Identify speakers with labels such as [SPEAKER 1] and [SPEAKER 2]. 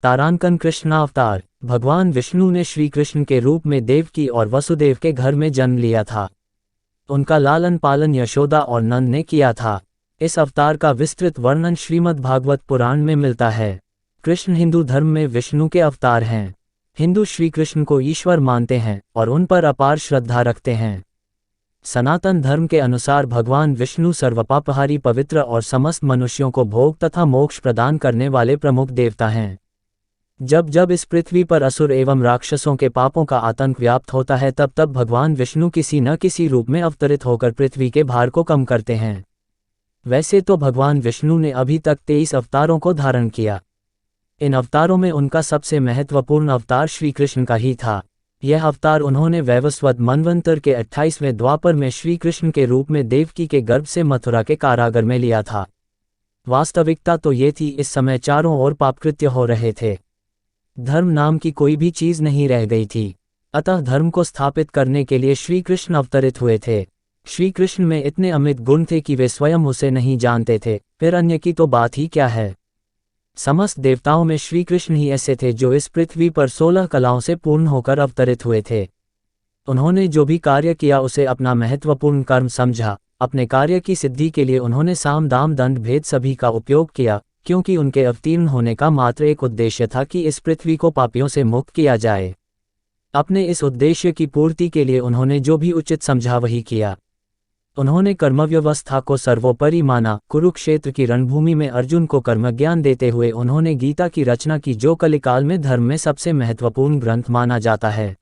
[SPEAKER 1] तारांकन कृष्णावतार। भगवान विष्णु ने श्री कृष्ण के रूप में देवकी और वसुदेव के घर में जन्म लिया था। उनका लालन पालन यशोदा और नंद ने किया था। इस अवतार का विस्तृत वर्णन श्रीमद् भागवत पुराण में मिलता है। कृष्ण हिंदू धर्म में विष्णु के अवतार हैं। हिंदू श्री कृष्ण को ईश्वर मानते हैं और उन पर अपार श्रद्धा रखते हैं। सनातन धर्म के अनुसार भगवान विष्णु सर्वपापहारी, पवित्र और समस्त मनुष्यों को भोग तथा मोक्ष प्रदान करने वाले प्रमुख देवता हैं। जब जब इस पृथ्वी पर असुर एवं राक्षसों के पापों का आतंक व्याप्त होता है, तब तब भगवान विष्णु किसी न किसी रूप में अवतरित होकर पृथ्वी के भार को कम करते हैं। वैसे तो भगवान विष्णु ने अभी तक 23 अवतारों को धारण किया। इन अवतारों में उनका सबसे महत्वपूर्ण अवतार श्री कृष्ण का ही था। यह अवतार उन्होंने वैवस्वत मनवंतर के 28वें द्वापर में श्री कृष्ण के रूप में देवकी के गर्भ से मथुरा के कारागार में लिया था। वास्तविकता तो ये थी, इस समय चारों ओर पापकृत्य हो रहे थे। धर्म नाम की कोई भी चीज नहीं रह गई थी। अतः धर्म को स्थापित करने के लिए श्री कृष्ण अवतरित हुए थे। श्री कृष्ण में इतने अमित गुण थे कि वे स्वयं उसे नहीं जानते थे, फिर अन्य की तो बात ही क्या है। समस्त देवताओं में श्री कृष्ण ही ऐसे थे जो इस पृथ्वी पर 16 कलाओं से पूर्ण होकर अवतरित हुए थे। उन्होंने जो भी कार्य किया उसे अपना महत्वपूर्ण कर्म समझा। अपने कार्य की सिद्धि के लिए उन्होंने साम दाम दंड भेद सभी का उपयोग किया, क्योंकि उनके अवतीर्ण होने का मात्र एक उद्देश्य था कि इस पृथ्वी को पापियों से मुक्त किया जाए। अपने इस उद्देश्य की पूर्ति के लिए उन्होंने जो भी उचित समझा वही किया। उन्होंने कर्मव्यवस्था को सर्वोपरि माना। कुरुक्षेत्र की रणभूमि में अर्जुन को कर्मज्ञान देते हुए उन्होंने गीता की रचना की, जो कलिकाल में धर्म में सबसे महत्वपूर्ण ग्रंथ माना जाता है।